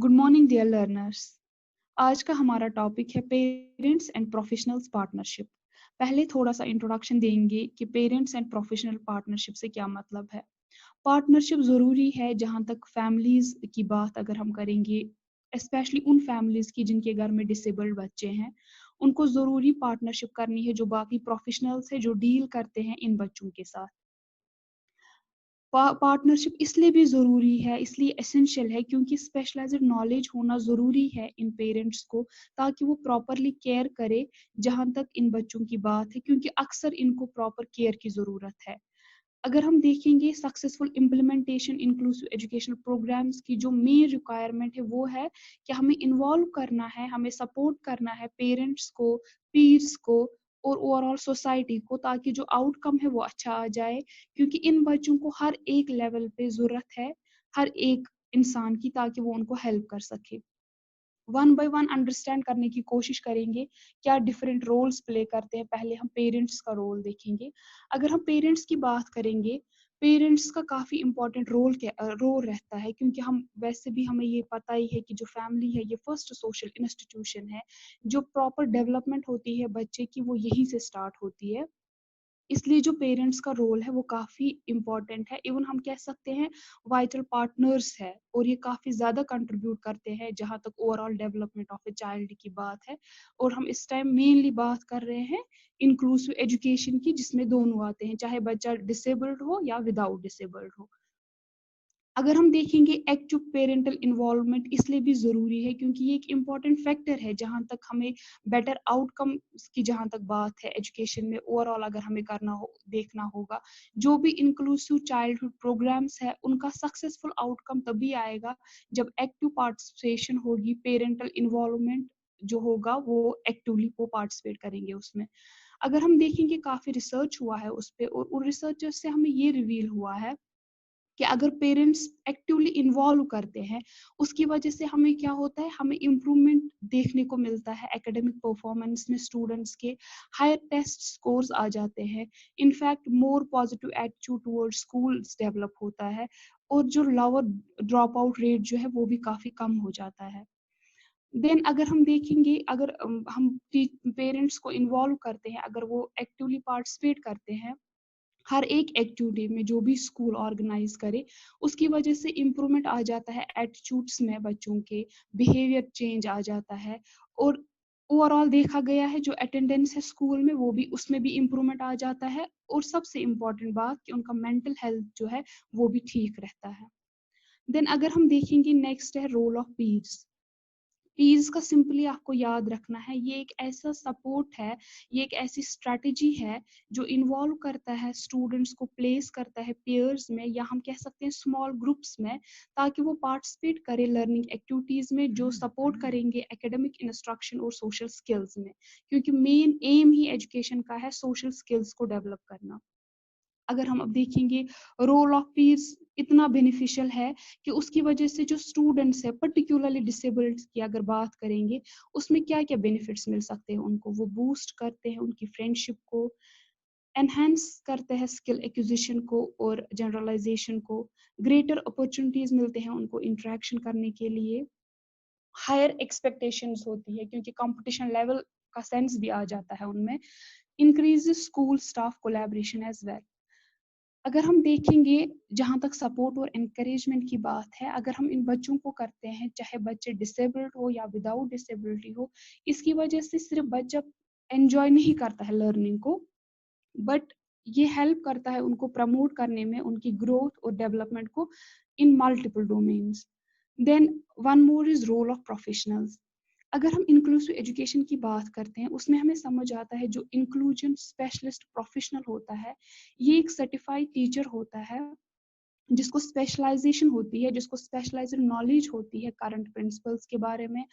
Good morning dear learners. आज का हमारा टॉपिक है पेरेंट्स एंड प्रोफेशनल्स पार्टनरशिप। पहले थोड़ा सा इंट्रोडक्शन देंगे कि पेरेंट्स एंड प्रोफेशनल पार्टनरशिप से क्या मतलब है। पार्टनरशिप ज़रूरी है जहाँ तक फैमिलीज़ की बात अगर हम करेंगे, स्पेशली उन फैमिलीज़ की जिनके घर में डिसेबल्ड बच्चे हैं, उनको ज़रूरी पार्टनरशिप करनी है जो बाकी प्रोफेशनल्स है जो डील करते हैं इन बच्चों के साथ। पार्टनरशिप इसलिए भी ज़रूरी है, इसलिए एसेंशियल है क्योंकि स्पेशलाइज्ड नॉलेज होना ज़रूरी है इन पेरेंट्स को, ताकि वो प्रॉपरली केयर करे जहाँ तक इन बच्चों की बात है, क्योंकि अक्सर इनको प्रॉपर केयर की ज़रूरत है। अगर हम देखेंगे successful implementation inclusive educational programs की जो मेन रिक्वायरमेंट है वो है कि हमें इन्वॉल्व करना है, हमें सपोर्ट करना है पेरेंट्स को, पीर्स को और ओवरऑल सोसाइटी को, ताकि जो आउटकम है वो अच्छा आ जाए, क्योंकि इन बच्चों को हर एक लेवल पे ज़रूरत है हर एक इंसान की, ताकि वो उनको हेल्प कर सके। वन बाय वन अंडरस्टैंड करने की कोशिश करेंगे क्या डिफरेंट रोल्स प्ले करते हैं। पहले हम पेरेंट्स का रोल देखेंगे। अगर हम पेरेंट्स की बात करेंगे, पेरेंट्स का काफ़ी इंपॉर्टेंट रोल रहता है, क्योंकि हम वैसे भी हमें ये पता ही है कि जो फैमिली है ये फर्स्ट सोशल इंस्टीट्यूशन है। जो प्रॉपर डेवलपमेंट होती है बच्चे की वो यहीं से स्टार्ट होती है। इसलिए जो पेरेंट्स का रोल है वो काफ़ी इम्पोर्टेंट है, इवन हम कह सकते हैं वाइटल पार्टनर्स है, और ये काफ़ी ज़्यादा कंट्रीब्यूट करते हैं जहाँ तक overall development of a child की बात है। और हम इस टाइम मेनली बात कर रहे हैं इंक्लूसिव एजुकेशन की, जिसमें दोनों आते हैं, चाहे बच्चा डिसेबल्ड हो या विदाउट डिसेबल्ड हो। अगर हम देखेंगे एक्टिव पेरेंटल इन्वॉल्वमेंट इसलिए भी ज़रूरी है क्योंकि ये एक इम्पॉर्टेंट फैक्टर है जहाँ तक हमें बेटर आउटकम की जहाँ तक बात है एजुकेशन में ओवरऑल अगर हमें करना हो देखना होगा। जो भी इंक्लूसिव चाइल्डहुड प्रोग्राम्स है उनका सक्सेसफुल आउटकम तभी आएगा जब एक्टिव पार्टिसिपेशन होगी, पेरेंटल इन्वॉल्वमेंट जो होगा वो एक्टिवली वो पार्टिसिपेट करेंगे उसमें। अगर हम देखेंगे काफ़ी रिसर्च हुआ है उस पर, और उन रिसर्चर्स से हमें ये रिवील हुआ है कि अगर पेरेंट्स एक्टिवली इन्वॉल्व करते हैं उसकी वजह से हमें क्या होता है, हमें इम्प्रूवमेंट देखने को मिलता है एकेडमिक परफॉर्मेंस में। स्टूडेंट्स के हायर टेस्ट स्कोर्स आ जाते हैं, in fact more positive attitude towards schools develop होता है, और जो लोअर ड्रॉप आउट रेट जो है वो भी काफ़ी कम हो जाता है। देन अगर हम देखेंगे, अगर हम पेरेंट्स को इन्वॉल्व करते हैं, अगर वो एक्टिवली पार्टिसिपेट करते हैं हर एक एक्टिविटी में जो भी स्कूल ऑर्गेनाइज करे, उसकी वजह से इम्प्रूवमेंट आ जाता है एटीट्यूड्स में, बच्चों के बिहेवियर चेंज आ जाता है, और ओवरऑल देखा गया है जो अटेंडेंस है स्कूल में वो भी उसमें भी इम्प्रूवमेंट आ जाता है, और सबसे इम्पॉर्टेंट बात कि उनका मेंटल हेल्थ जो है वो भी ठीक रहता है। देन अगर हम देखेंगे नेक्स्ट है रोल ऑफ पीर्स। पीर्स का सिंपली आपको याद रखना है, ये एक ऐसा सपोर्ट है, ये एक ऐसी स्ट्रैटेजी है जो इन्वॉल्व करता है स्टूडेंट्स को, प्लेस करता है पेयर्स में या हम कह सकते हैं स्मॉल ग्रुप्स में, ताकि वो पार्टिसिपेट करे लर्निंग एक्टिविटीज़ में जो सपोर्ट करेंगे एकेडमिक इंस्ट्रक्शन और सोशल स्किल्स में, क्योंकि मेन एम ही एजुकेशन का है सोशल स्किल्स को डेवलप करना। अगर हम अब देखेंगे रोल ऑफ पीर्स इतना बेनिफिशियल है कि उसकी वजह से जो स्टूडेंट्स है पर्टिकुलरली डिसेबल्ड की अगर बात करेंगे, उसमें क्या क्या बेनिफिट्स मिल सकते हैं उनको, वो बूस्ट करते हैं उनकी फ्रेंडशिप को, एनहांस करते हैं स्किल एक्विजिशन को और जनरलाइजेशन को, ग्रेटर अपॉर्चुनिटीज मिलते हैं उनको इंटरेक्शन करने के लिए, हायर एक्सपेक्टेशंस होती है क्योंकि कंपटीशन लेवल का सेंस भी आ जाता है उनमें, increase school staff collaboration as well. अगर हम देखेंगे जहाँ तक सपोर्ट और एनकरेजमेंट की बात है, अगर हम इन बच्चों को करते हैं, चाहे बच्चे डिसेबल्ड हो या विदाउट डिसेबिलिटी हो, इसकी वजह से सिर्फ बच्चा एंजॉय नहीं करता है लर्निंग को, बट ये हेल्प करता है उनको प्रमोट करने में, उनकी ग्रोथ और डेवलपमेंट को in multiple domains. Then one more is role of professionals. अगर हम इंक्लूसिव एजुकेशन की बात करते हैं उसमें हमें समझ आता है जो इंक्लूजन स्पेशलिस्ट प्रोफेशनल होता है, ये एक सर्टिफाइड टीचर होता है जिसको स्पेशलाइजेशन होती है, जिसको स्पेशलाइज्ड नॉलेज होती है करंट प्रिंसिपल्स के बारे में,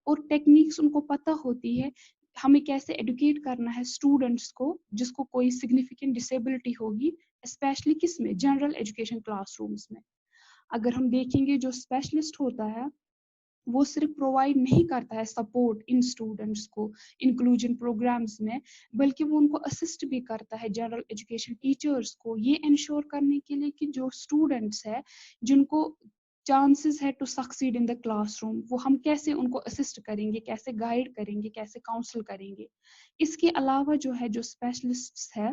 और टेक्निक्स उनको पता होती है हमें कैसे एडुकेट करना है स्टूडेंट्स को जिसको कोई सिग्निफिकेंट डिसेबिलिटी होगी, स्पेशली किस में, जनरल एजुकेशन क्लासरूम्स में। अगर हम देखेंगे जो स्पेशलिस्ट होता है वो सिर्फ प्रोवाइड नहीं करता है सपोर्ट इन स्टूडेंट्स को इंक्लूजन प्रोग्राम्स में, बल्कि वो उनको असिस्ट भी करता है जनरल एजुकेशन टीचर्स को ये इंश्योर करने के लिए कि जो स्टूडेंट्स है जिनको چانسز ہے to succeed in the classroom, وہ ہم کیسے ان کو اسسٹ کریں گے، کیسے گائیڈ کریں گے، کیسے کاؤنسل کریں گے. اس کے علاوہ جو ہے جو اسپیشلسٹ ہے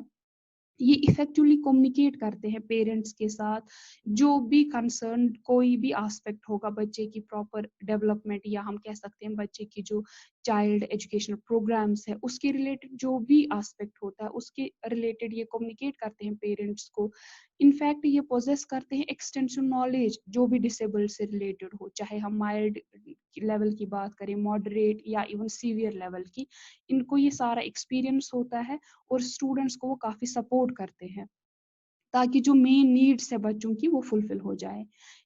یہ افیکٹولی کمیونیکیٹ کرتے ہیں پیرنٹس کے ساتھ، جو بھی کنسرنڈ کوئی بھی آسپیکٹ ہوگا بچے کی پراپر ڈیولپمنٹ، یا ہم کہہ سکتے ہیں بچے کی جو چائلڈ ایجوکیشنل پروگرامس ہے اس کے ریلیٹڈ جو بھی آسپیکٹ ہوتا ہے اس کے ریلیٹڈ یہ کمیونیکیٹ کرتے ہیں پیرنٹس کو. انفیکٹ یہ پوزیس کرتے ہیں ایکسٹینسو نالج جو بھی ڈسیبلڈ سے ریلیٹڈ ہو، چاہے ہم مائلڈ لیول کی بات کریں، ماڈریٹ یا ایون سیویئر لیول کی. ان کو یہ سارا ایکسپیرئنس ہوتا ہے اور اسٹوڈنٹس کو وہ کافی سپورٹ کرتے ہیں تاکہ جو مین نیڈس ہے بچوں کی وہ فلفل ہو جائے.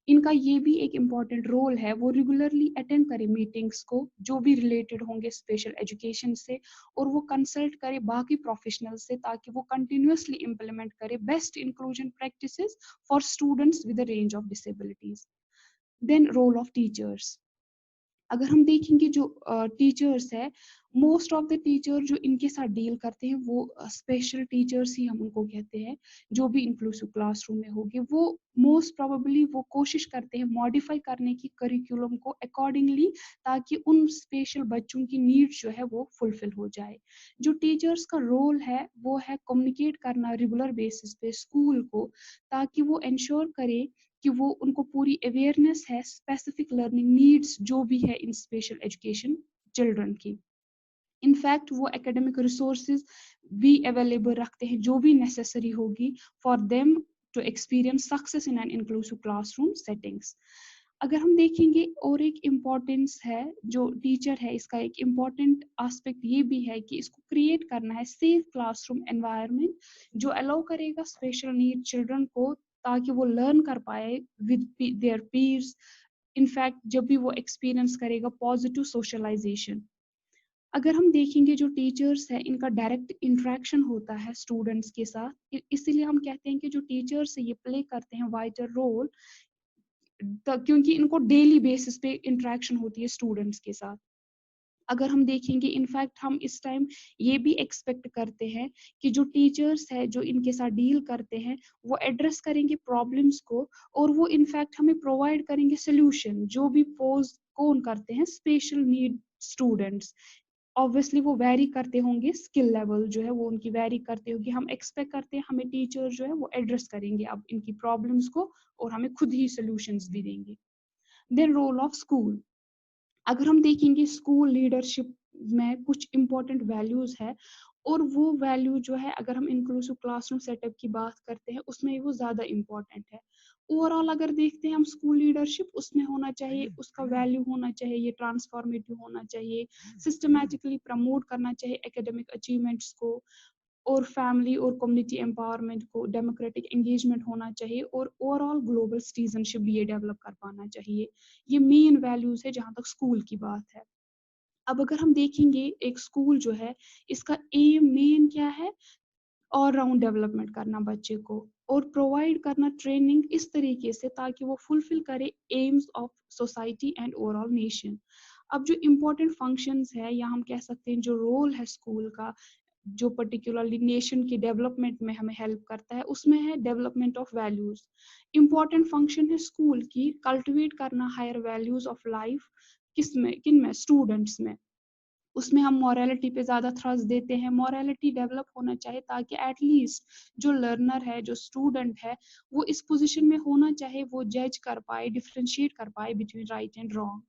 ان کا یہ بھی ایک امپورٹنٹ رول ہے، وہ ریگولرلی اٹینڈ کرے میٹنگس کو جو بھی ریلیٹڈ ہوں گے اسپیشل ایجوکیشن سے، اور وہ کنسلٹ کرے باقی پروفیشنل سے تاکہ وہ کنٹینیوسلی امپلیمنٹ کرے best inclusion practices for students with a range of disabilities. Then role of teachers. اگر ہم دیکھیں گے جو ٹیچرس ہے، موسٹ آف دا ٹیچر جو ان کے ساتھ ڈیل کرتے ہیں وہ اسپیشل ٹیچرس ہی ہم ان کو کہتے ہیں، جو بھی انکلوسیو کلاس روم میں ہوگی وہ موسٹ پروبیبلی وہ کوشش کرتے ہیں ماڈیفائی کرنے کی کریکولم کو اکارڈنگلی تاکہ ان اسپیشل بچوں کی نیڈ جو ہے وہ فلفل ہو جائے. جو ٹیچرس کا رول ہے وہ ہے کمیونیکیٹ کرنا ریگولر بیسس پہ اسکول کو تاکہ وہ انشور کرے کہ وہ ان کو پوری اویئرنیس ہے اسپیسیفک لرننگ نیڈس جو بھی ہے ان اسپیشل ایجوکیشن چلڈرن کی. انفیکٹ وہ اکیڈمک ریسورسز بھی اویلیبل رکھتے ہیں جو بھی نیسیسری ہوگی for them to experience success in an inclusive classroom settings. اگر ہم دیکھیں گے اور ایک امپورٹینس ہے جو ٹیچر ہے، اس کا ایک امپورٹنٹ آسپیکٹ یہ بھی ہے کہ اس کو کریٹ کرنا ہے سیف کلاس روم انوائرمنٹ جو الاؤ کرے گا اسپیشل نیڈ چلڈرن کو تاکہ وہ لرن کر پائے ود دیئر پیئرس. انفیکٹ جب بھی وہ ایکسپیرئنس کرے گا پازیٹیو سوشلائزیشن. اگر ہم دیکھیں گے جو ٹیچرس ہے ان کا ڈائریکٹ انٹریکشن ہوتا ہے اسٹوڈنٹس کے ساتھ، اسی لیے ہم کہتے ہیں کہ جو ٹیچرس یہ پلے کرتے ہیں وائٹل رول کیونکہ ان کو ڈیلی بیسس پہ انٹریکشن ہوتی ہے اسٹوڈنٹس کے ساتھ. اگر ہم دیکھیں گے انفیکٹ ہم اس ٹائم یہ بھی ایکسپیکٹ کرتے ہیں کہ جو ٹیچرس ہے جو ان کے ساتھ ڈیل کرتے ہیں وہ ایڈریس کریں گے پرابلمس کو، اور وہ انفیکٹ ہمیں پرووائڈ کریں گے سولوشن جو بھی پوز کون کرتے ہیں اسپیشل نیڈ اسٹوڈنٹس. obviously وہ ویری کرتے ہوں گے، اسکل لیول جو ہے وہ ان کی ویری کرتے ہوگی. ہم ایکسپیکٹ کرتے ہیں ہمیں ٹیچر جو ہے وہ ایڈریس کریں گے اب ان کی پرابلمس کو اور ہمیں خود ہی سولوشنز بھی دیں گے. دین رول آف اسکول. اگر ہم دیکھیں گے اسکول لیڈرشپ میں کچھ امپورٹنٹ ویلیوز ہے، اور وہ ویلیو جو ہے اگر ہم inclusive classroom set up کی بات کرتے ہیں اس میں وہ زیادہ امپورٹنٹ ہے. اوور آل اگر دیکھتے ہیں ہم اسکول لیڈرشپ اس میں ہونا چاہیے، اس کا ویلیو ہونا چاہیے، یہ ٹرانسفارمیٹیو ہونا چاہیے، سسٹمیٹکلی پروموٹ کرنا چاہیے اکیڈمک اچیومنٹس کو، اور فیملی اور کمیونٹی امپاورمنٹ کو، ڈیموکریٹک انگیجمنٹ ہونا چاہیے، اور اوور آل گلوبل سٹیزن شپ بھی یہ ڈیولپ کر پانا چاہیے. یہ مین ویلیوز ہے جہاں تک اسکول کی بات ہے. اب اگر ہم دیکھیں گے ایک اسکول جو ہے اس کا ایم مین کیا ہے، آل راؤنڈ ڈیولپمنٹ کرنا بچے کو اور پرووائڈ کرنا ٹریننگ اس طریقے سے تاکہ وہ فلفل کرے aims of society and overall nation. اب جو امپورٹنٹ فنکشنز ہے یا ہم کہہ سکتے ہیں جو رول ہے اسکول کا جو پرٹیکولرلی نیشن کی ڈیولپمنٹ میں ہمیں ہیلپ کرتا ہے، اس میں ہے development of values. Important function ہے اسکول کی کلٹیویٹ کرنا ہائر ویلیوز آف لائف. کس میں، کن میں، اسٹوڈنٹس میں. اس میں ہم مورالٹی پہ زیادہ تھرس دیتے ہیں. مورالٹی ڈیولپ ہونا چاہیے تاکہ ایٹ لیسٹ جو لرنر ہے، جو اسٹوڈنٹ ہے، وہ اس پوزیشن میں ہونا چاہے وہ جج کر پائے، ڈفرینشیٹ کر پائے between right and wrong.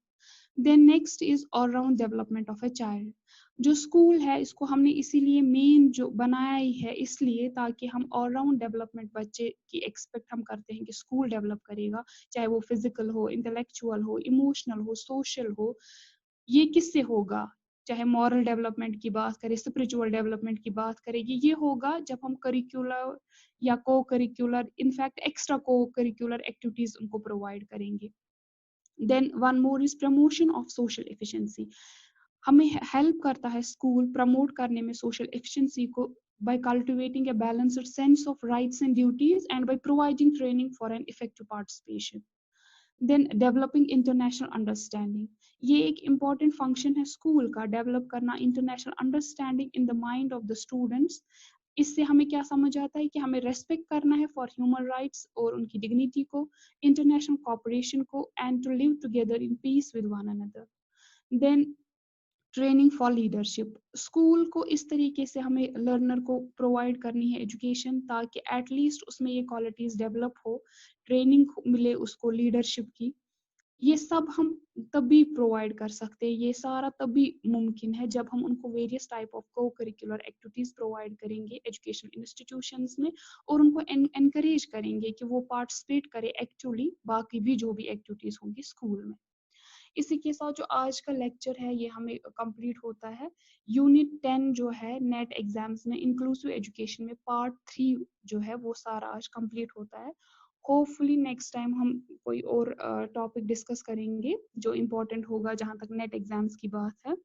Then next is all round development of a child. جو اسکول ہے اس کو ہم نے اسی لیے مین جو بنایا ہی ہے اس لیے تاکہ ہم آل راؤنڈ ڈیولپمنٹ بچے کی ایکسپیکٹ ہم کرتے ہیں کہ اسکول ڈیولپ کرے گا، چاہے وہ فزیکل ہو، انٹلیکچوئل ہو، ایموشنل ہو، سوشل ہو. یہ کس سے ہوگا؟ چاہے مورل ڈیولپمنٹ کی بات کرے، اسپرچول ڈیولپمنٹ کی بات کرے گی، یہ ہوگا جب ہم کریکولر یا کو کریکولر انفیکٹ ایکسٹرا کو کریکولر ایکٹیویٹیز ان کو پرووائڈ کریں گے. Then one more is promotion of social efficiency. ہمیں ہیلپ کرتا ہے اسکول پروموٹ کرنے میں سوشل ایفیشنسی کو by cultivating a balanced sense of rights and duties and by providing training for an effective participation. Then developing international understanding. یہ ایک important function ہے school کا، ڈیولپ کرنا international understanding in the mind of the students इससे हमें क्या समझ आता है कि हमें रेस्पेक्ट करना है फॉर ह्यूमन राइट्स और उनकी डिग्निटी को, इंटरनेशनल कॉपरेशन को, and to live together in peace with one another. Then training for leadership, school को इस तरीके से हमें लर्नर को प्रोवाइड करनी है एजुकेशन ताकि एटलीस्ट उसमें ये क्वालिटीज डेवलप हो, ट्रेनिंग मिले उसको लीडरशिप की। ये सब हम तभी प्रोवाइड कर सकते हैं, ये सारा तभी मुमकिन है जब हम उनको वेरियस टाइप ऑफ को करिकुलर एक्टिविटीज प्रोवाइड करेंगे एजुकेशन इंस्टीट्यूशंस में, और उनको एनकरेज करेंगे कि वो पार्टिसिपेट करे एक्टिवली बाकी भी जो भी एक्टिविटीज होंगी स्कूल में। इसी के साथ जो आज का लेक्चर है ये हमें कंप्लीट होता है। यूनिट 10 जो है नेट एग्जाम्स में इंक्लूसिव एजुकेशन में पार्ट 3 जो है वो सारा आज कंप्लीट होता है। होपफुली नेक्स्ट टाइम हम कोई और टॉपिक डिस्कस करेंगे जो इम्पोर्टेंट होगा जहां तक नेट एग्जाम्स की बात है।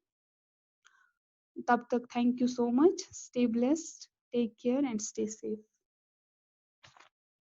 तब तक thank you so much, stay blessed, take care and stay safe.